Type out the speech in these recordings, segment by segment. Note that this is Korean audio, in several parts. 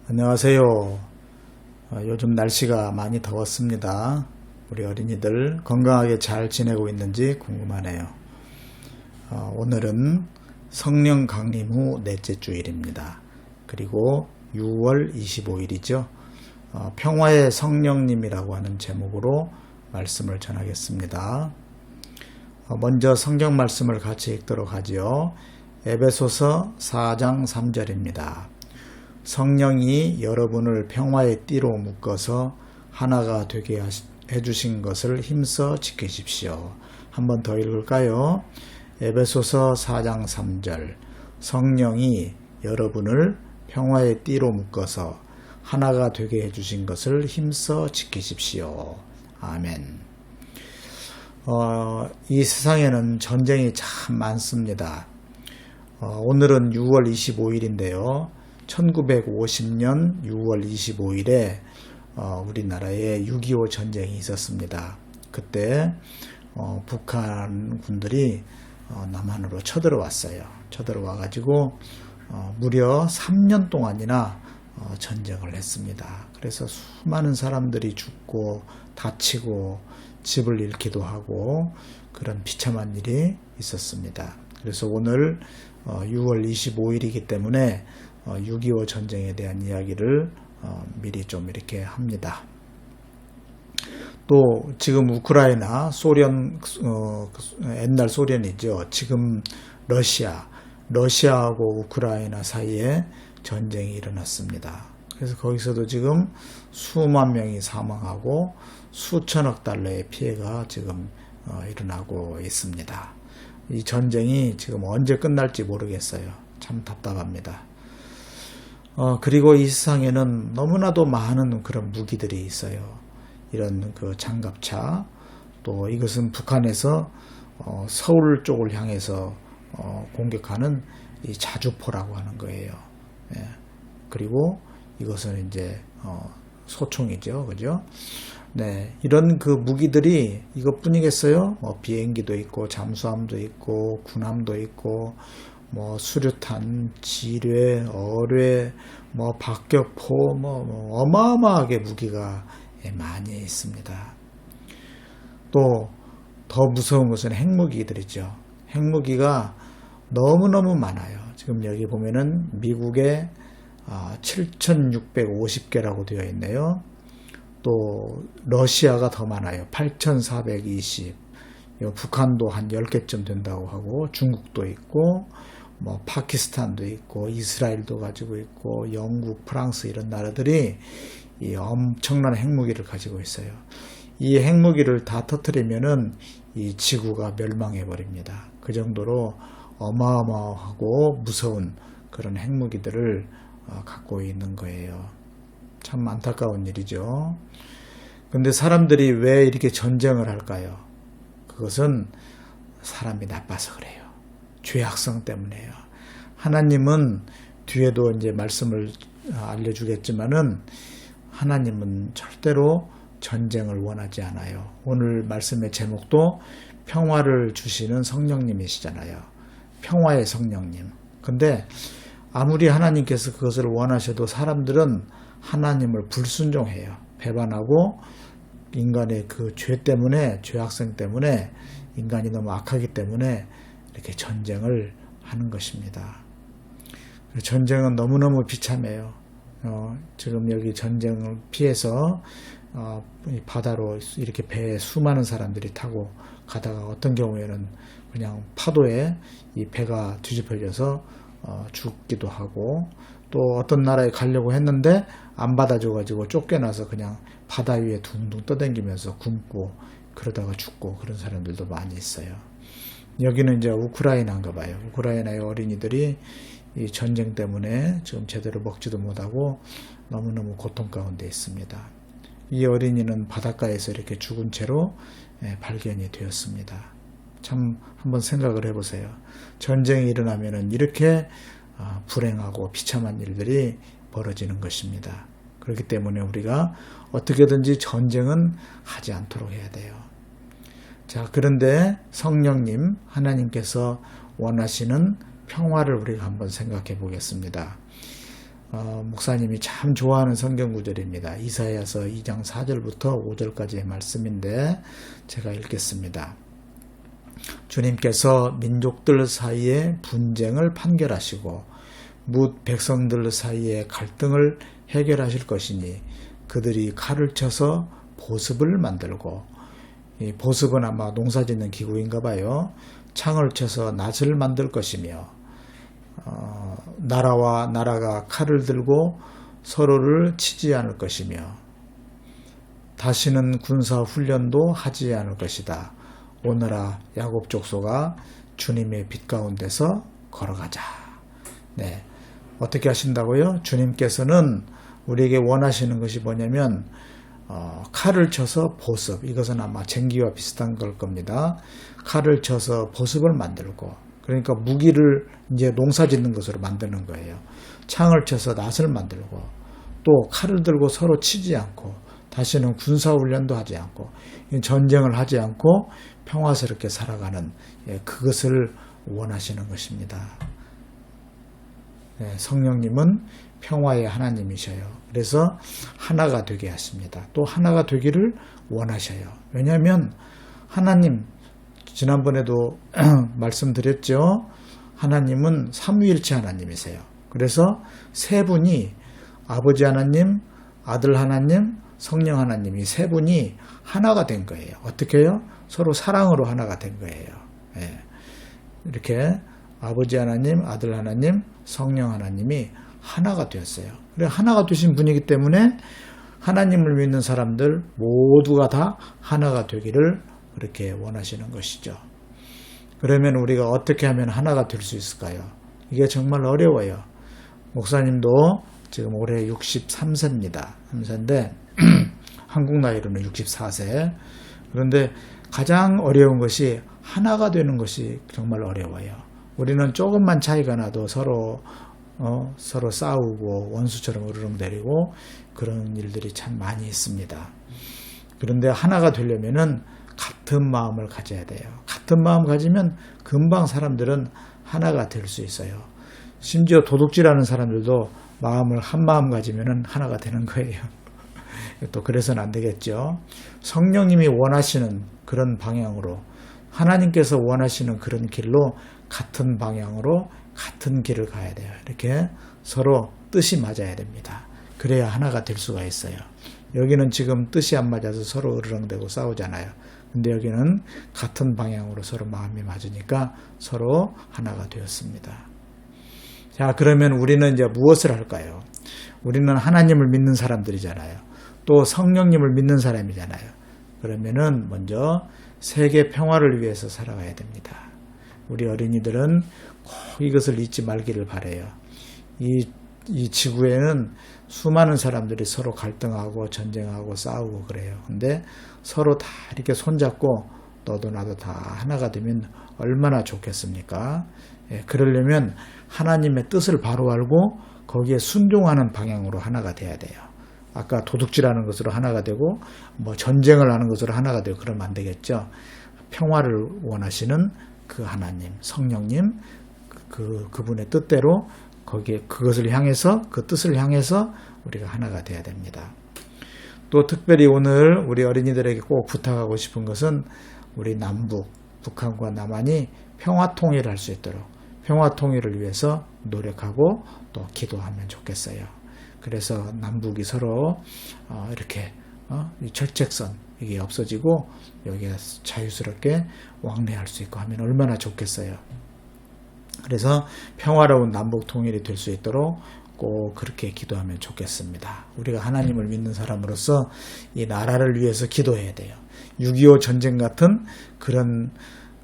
안녕하세요. 요즘 날씨가 많이 더웠습니다. 우리 어린이들 건강하게 잘 지내고 있는지 궁금하네요. 오늘은 성령 강림 후 넷째 주일입니다. 그리고 6월 25일이죠. 평화의 성령님이라고 하는 제목으로 말씀을 전하겠습니다. 먼저 성경 말씀을 같이 읽도록 하지요. 에베소서 4장 3절입니다. 성령이 여러분을 평화의 띠로 묶어서 하나가 되게 해주신 것을 힘써 지키십시오. 한 번 더 읽을까요? 에베소서 4장 3절. 성령이 여러분을 평화의 띠로 묶어서 하나가 되게 해주신 것을 힘써 지키십시오. 아멘. 이 세상에는 전쟁이 참 많습니다. 오늘은 6월 25일인데요. 1950년 6월 25일에 우리나라에 6.25 전쟁이 있었습니다. 그때 북한 군들이 남한으로 쳐들어왔어요. 쳐들어와가지고 무려 3년 동안이나 전쟁을 했습니다. 그래서 수많은 사람들이 죽고 다치고 집을 잃기도 하고 그런 비참한 일이 있었습니다. 그래서 오늘 6월 25일이기 때문에 6.25 전쟁에 대한 이야기를 미리 좀 이렇게 합니다. 또 지금 우크라이나 소련 옛날 소련이죠. 지금 러시아하고 우크라이나 사이에 전쟁이 일어났습니다. 그래서 거기서도 지금 수만 명이 사망하고 수천억 달러의 피해가 지금 일어나고 있습니다. 이 전쟁이 지금 언제 끝날지 모르겠어요. 참 답답합니다. 그리고 이 세상에는 너무나도 많은 그런 무기들이 있어요. 이런 그 장갑차, 또 이것은 북한에서 서울 쪽을 향해서 공격하는 이 자주포라고 하는 거예요. 예. 그리고 이것은 이제 소총이죠, 그죠? 네, 이런 그 무기들이 이것뿐이겠어요? 비행기도 있고 잠수함도 있고 군함도 있고 수류탄, 지뢰, 어뢰, 박격포, 어마어마하게 무기가 많이 있습니다. 또 더 무서운 것은 핵무기들이죠. 핵무기가 너무너무 많아요. 지금 여기 보면은 미국에 7,650개라고 되어 있네요. 또 러시아가 더 많아요. 8,420. 북한도 한 10개쯤 된다고 하고 중국도 있고 파키스탄도 있고 이스라엘도 가지고 있고 영국, 프랑스 이런 나라들이 이 엄청난 핵무기를 가지고 있어요. 이 핵무기를 다 터뜨리면은 이 지구가 멸망해 버립니다. 그 정도로 어마어마하고 무서운 그런 핵무기들을 갖고 있는 거예요. 참 안타까운 일이죠. 근데 사람들이 왜 이렇게 전쟁을 할까요? 그것은 사람이 나빠서 그래요. 죄악성 때문에요. 하나님은 뒤에도 이제 말씀을 알려주겠지만은 하나님은 절대로 전쟁을 원하지 않아요. 오늘 말씀의 제목도 평화를 주시는 성령님이시잖아요. 평화의 성령님. 근데 아무리 하나님께서 그것을 원하셔도 사람들은 하나님을 불순종해요. 배반하고 인간의 그 죄 때문에, 죄악성 때문에 인간이 너무 악하기 때문에 이렇게 전쟁을 하는 것입니다. 전쟁은 너무너무 비참해요. 지금 여기 전쟁을 피해서 바다로 이렇게 배에 수많은 사람들이 타고 가다가 어떤 경우에는 그냥 파도에 이 배가 뒤집혀져서 죽기도 하고, 또 어떤 나라에 가려고 했는데 안 받아줘가지고 쫓겨나서 그냥 바다 위에 둥둥 떠다니면서 굶고 그러다가 죽고 그런 사람들도 많이 있어요. 여기는 이제 우크라이나인가 봐요. 우크라이나의 어린이들이 이 전쟁 때문에 지금 제대로 먹지도 못하고 너무너무 고통 가운데 있습니다. 이 어린이는 바닷가에서 이렇게 죽은 채로 발견이 되었습니다. 참 한번 생각을 해보세요. 전쟁이 일어나면은 이렇게 불행하고 비참한 일들이 벌어지는 것입니다. 그렇기 때문에 우리가 어떻게든지 전쟁은 하지 않도록 해야 돼요. 자, 그런데 성령님, 하나님께서 원하시는 평화를 우리가 한번 생각해 보겠습니다. 목사님이 참 좋아하는 성경 구절입니다. 이사야서 2장 4절부터 5절까지의 말씀인데 제가 읽겠습니다. 주님께서 민족들 사이에 분쟁을 판결하시고 뭇 백성들 사이에 갈등을 해결하실 것이니 그들이 칼을 쳐서 보습을 만들고, 이 보습은 아마 농사짓는 기구인가 봐요. 창을 쳐서 낫을 만들 것이며, 나라와 나라가 칼을 들고 서로를 치지 않을 것이며, 다시는 군사 훈련도 하지 않을 것이다. 오너라 야곱 족속아, 주님의 빛 가운데서 걸어가자. 네, 어떻게 하신다고요? 주님께서는 우리에게 원하시는 것이 뭐냐면 칼을 쳐서 보습, 이것은 아마 쟁기와 비슷한 걸 겁니다. 칼을 쳐서 보습을 만들고, 그러니까 무기를 이제 농사 짓는 것으로 만드는 거예요. 창을 쳐서 낫을 만들고, 또 칼을 들고 서로 치지 않고, 다시는 군사훈련도 하지 않고, 전쟁을 하지 않고 평화스럽게 살아가는, 그것을 원하시는 것입니다. 성령님은 평화의 하나님이셔요. 그래서 하나가 되게 하십니다. 또 하나가 되기를 원하셔요. 왜냐하면 하나님, 지난번에도 말씀드렸죠. 하나님은 삼위일체 하나님이세요. 그래서 세 분이, 아버지 하나님, 아들 하나님, 성령 하나님이 세 분이 하나가 된 거예요. 어떻게 해요? 서로 사랑으로 하나가 된 거예요. 이렇게 아버지 하나님, 아들 하나님, 성령 하나님이 하나가 되었어요. 그래, 하나가 되신 분이기 때문에 하나님을 믿는 사람들 모두가 다 하나가 되기를 그렇게 원하시는 것이죠. 그러면 우리가 어떻게 하면 하나가 될 수 있을까요? 이게 정말 어려워요. 목사님도 지금 올해 63세입니다. 3세인데 한국 나이로는 64세. 그런데 가장 어려운 것이 하나가 되는 것이 정말 어려워요. 우리는 조금만 차이가 나도 서로 싸우고 원수처럼 으르렁대리고 그런 일들이 참 많이 있습니다. 그런데 하나가 되려면은 같은 마음을 가져야 돼요. 같은 마음 가지면 금방 사람들은 하나가 될 수 있어요. 심지어 도둑질하는 사람들도 마음을 한 마음 가지면은 하나가 되는 거예요. 또 그래서는 안 되겠죠. 성령님이 원하시는 그런 방향으로, 하나님께서 원하시는 그런 길로, 같은 방향으로 같은 길을 가야 돼요. 이렇게 서로 뜻이 맞아야 됩니다. 그래야 하나가 될 수가 있어요. 여기는 지금 뜻이 안 맞아서 서로 으르렁대고 싸우잖아요. 근데 여기는 같은 방향으로 서로 마음이 맞으니까 서로 하나가 되었습니다. 자, 그러면 우리는 이제 무엇을 할까요? 우리는 하나님을 믿는 사람들이잖아요. 또 성령님을 믿는 사람이잖아요. 그러면은 먼저 세계 평화를 위해서 살아가야 됩니다. 우리 어린이들은 꼭 이것을 잊지 말기를 바라요. 이 지구에는 수많은 사람들이 서로 갈등하고 전쟁하고 싸우고 그래요. 근데 서로 다 이렇게 손잡고 너도 나도 다 하나가 되면 얼마나 좋겠습니까? 그러려면 하나님의 뜻을 바로 알고 거기에 순종하는 방향으로 하나가 돼야 돼요. 아까 도둑질하는 것으로 하나가 되고 뭐 전쟁을 하는 것으로 하나가 되고 그러면 안 되겠죠. 평화를 원하시는 그 하나님, 성령님, 그분의 뜻대로 거기에 그것을 향해서, 그 뜻을 향해서 우리가 하나가 돼야 됩니다. 또 특별히 오늘 우리 어린이들에게 꼭 부탁하고 싶은 것은 우리 남북, 북한과 남한이 평화 통일을 할 수 있도록 평화 통일을 위해서 노력하고 또 기도하면 좋겠어요. 그래서 남북이 서로 이렇게 이 철책선 이게 없어지고 여기가 자유스럽게 왕래할 수 있고 하면 얼마나 좋겠어요. 그래서 평화로운 남북 통일이 될 수 있도록 꼭 그렇게 기도하면 좋겠습니다. 우리가 하나님을 믿는 사람으로서 이 나라를 위해서 기도해야 돼요. 6.25 전쟁 같은 그런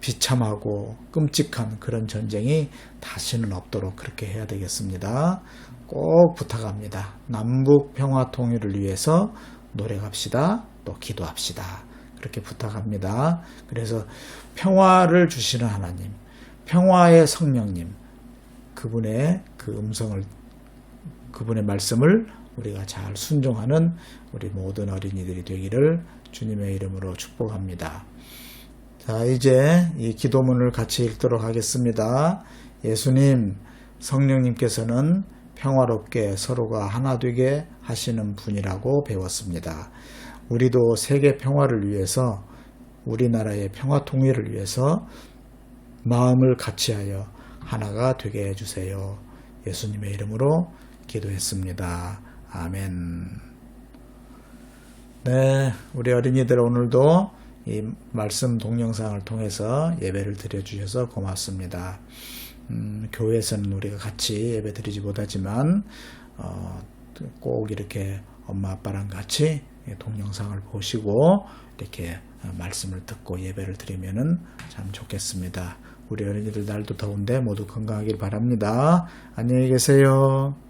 비참하고 끔찍한 그런 전쟁이 다시는 없도록 그렇게 해야 되겠습니다. 꼭 부탁합니다. 남북 평화 통일을 위해서 노력합시다. 또 기도합시다. 그렇게 부탁합니다. 그래서 평화를 주시는 하나님, 평화의 성령님, 그분의 그 음성을, 그분의 말씀을 우리가 잘 순종하는 우리 모든 어린이들이 되기를 주님의 이름으로 축복합니다. 자, 이제 이 기도문을 같이 읽도록 하겠습니다. 예수님, 성령님께서는 평화롭게 서로가 하나 되게 하시는 분이라고 배웠습니다. 우리도 세계 평화를 위해서, 우리나라의 평화 통일을 위해서 마음을 같이하여 하나가 되게 해주세요. 예수님의 이름으로 기도했습니다. 아멘. 네, 우리 어린이들 오늘도 이 말씀 동영상을 통해서 예배를 드려주셔서 고맙습니다. 교회에서는 우리가 같이 예배 드리지 못하지만 꼭 이렇게 엄마 아빠랑 같이 동영상을 보시고 이렇게 말씀을 듣고 예배를 드리면은 참 좋겠습니다. 우리 어린이들 날도 더운데 모두 건강하길 바랍니다. 안녕히 계세요.